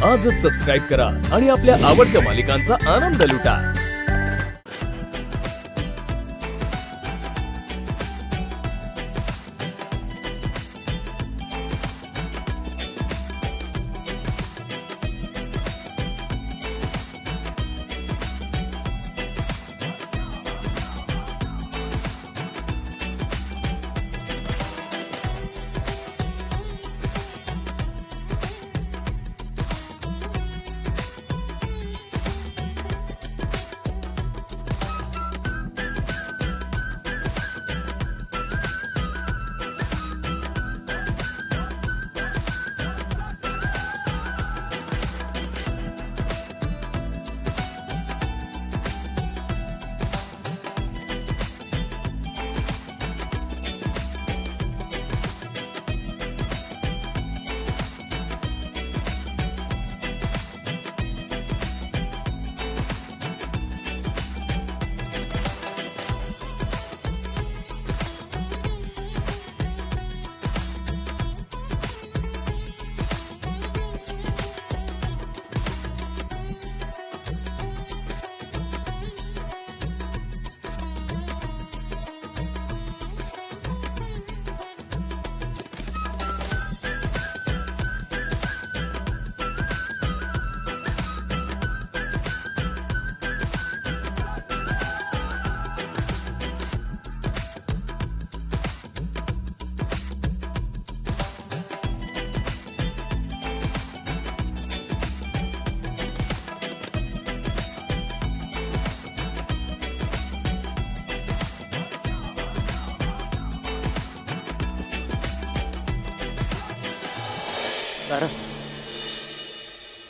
आजच सबस्क्राईब करा आणि आपल्या आवडत्या मालिकांचा आनंद लुटा.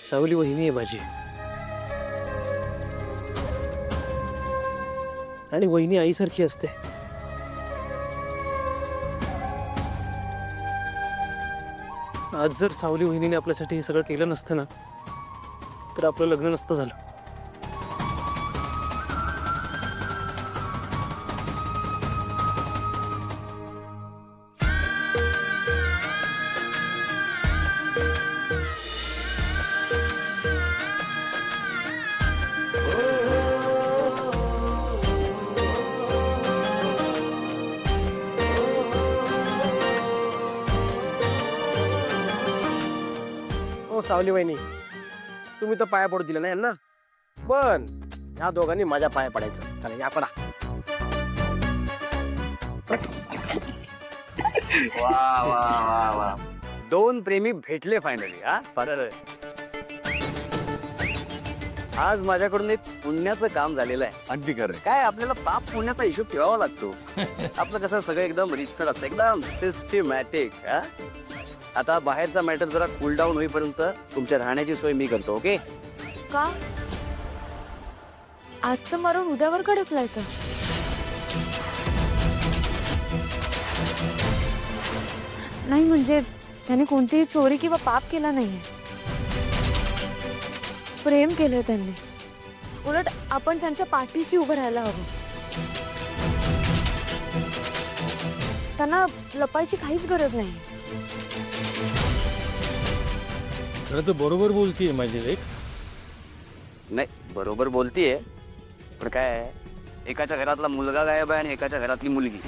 सावली वहिनी आहे माझी आणि वहिनी आईसारखी असते. आज जर सावली वहिनीने आपल्यासाठी हे सगळं केलं नसतं ना तर आपलं लग्न नसतं झालं. सावली वहिनी, तुम्ही तर पाया पडू दिलं ना यांना, पण ह्या दोघांनी माझ्या पाया पडायचं. चला या पडा. वा वा वा वा, दोन प्रेमी भेटले फायनली. हा बरं, आज माझ्याकडून एक पुण्याचं काम झालेलं आहे. अगदी खरं. काय आपल्याला पाप पुण्याचा हिशोब ठेवावा लागतो. आपलं कसं सगळं एकदम रीतसर असतं, एकदम सिस्टमॅटिक. आता बाहेरचा मॅटर जरा कूल डाऊन होईपर्यंत तुमच्या राहण्याची सोय मी करतो. ओके? का आजचं मरण उद्यावर का ढकलायचं? नाही म्हणजे त्याने कोणतीही चोरी किंवा पाप केला नाहीये. प्रेम केलंय त्यांनी. उलट आपण त्यांच्या पाठीशी उभं राहायला हवं. त्यांना लपायची काहीच गरज नाही. खरं तर बरोबर बोलतीये माझी लेक. नाही, बरोबर बोलतीये, पण काय आहे, एकाच्या घरातला मुलगा गायब आहे आणि एकाच्या घरातली मुलगी.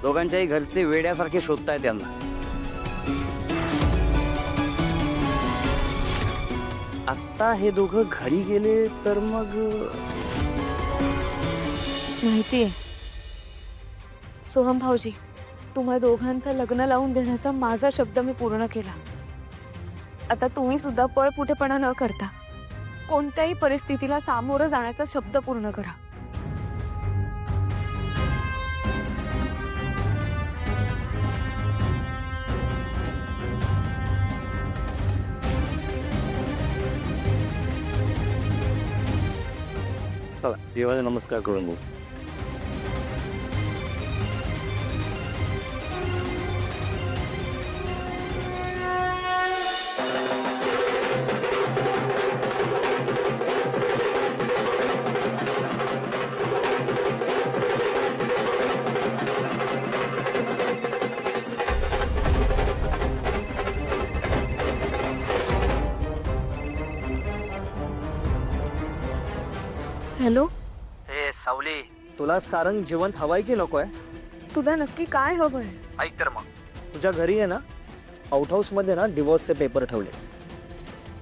दोघांच्याही घरचे वेड्यासारखे शोधताय त्यांना. आत्ता हे दोघं घरी गेले तर मग माहितीये सोहम भाऊजी, तुम्हा दोघांचं लग्न लावून देण्याचा माझा शब्द मी पूर्ण केला. आता तुम्ही सुद्धा पळपुटेपणा न करता कोणत्याही परिस्थितीला सामोरं जाण्याचा शब्द पूर्ण करा. चला देवाला नमस्कार करून बघू. हॅलो, हे सावली, तुला सारंग जिवंत हवाय की नकोय? तुला नक्की काय हवंय? ऐक तर मग, तुझ्या घरी आहे ना आउट हाऊस मध्ये ना डिवोर्सचे पेपर ठेवले.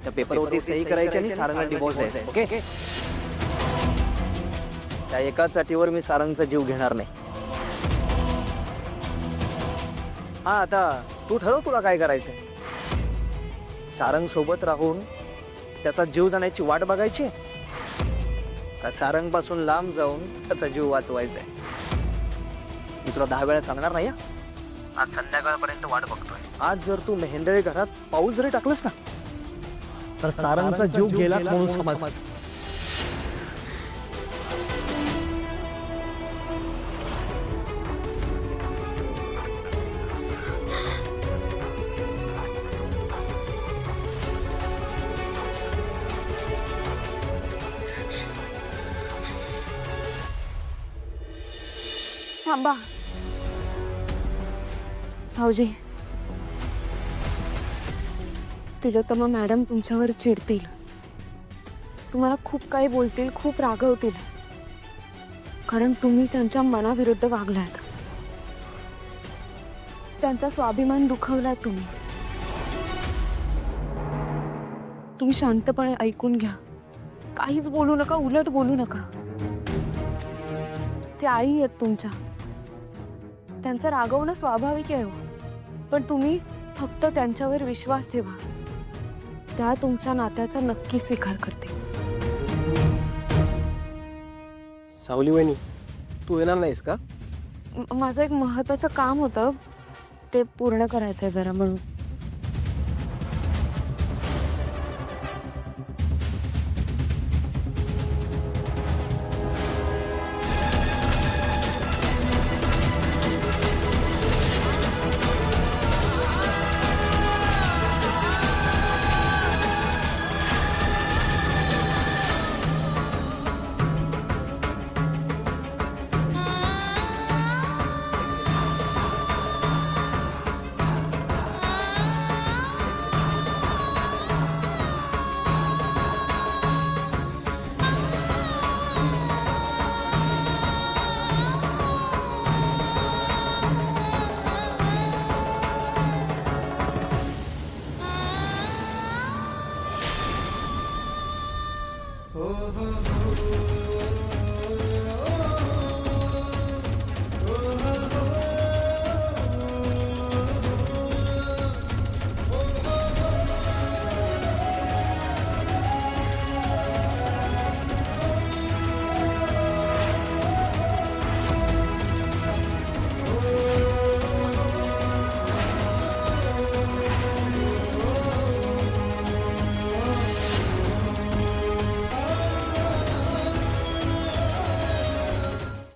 त्या पेपरवरती सही करायची आणि सारंगला डिवोर्स द्यायचा. ओके? त्या एकाच अटीवर मी सारंगचा जीव घेणार नाही. हा, आता तू ठरव तुला काय करायचंय. सारंग सोबत राहून त्याचा जीव जाण्याची वाट बघायची का सारंग पासून लांब जाऊन त्याचा जीव वाचवायचा आहे? मी तुला 10 वेळा सांगणार नाही. आज संध्याकाळपर्यंत वाट बघतोय. आज जर तू मेहेंदळे घरात पाऊस जरी टाकलंस ना तर सारंगचा जीव गेला म्हणून समज. थांबा भाऊजी. तिलोत्तमा मॅडम तुमच्यावर चिडतील, तुम्हाला खूप काही बोलतील, खूप रागवतील, कारण तुम्ही त्यांच्या मनाविरुद्ध वागलात. त्यांचा स्वाभिमान दुखावलात तुम्ही. तुम्ही शांतपणे ऐकून घ्या, काहीच बोलू नका, उलट बोलू नका. ते आई आहेत तुमच्या, त्यांचं रागवणं स्वाभाविक आहे हो. पण तुम्ही फक्त त्यांच्यावर विश्वास ठेवा, त्या तुमच्या नात्याचा नक्की स्वीकार करते. सावली वहिनी, तू येणार नाहीस का? माझं एक महत्त्वाचं काम होतं, ते पूर्ण करायचं आहे जरा, म्हणून.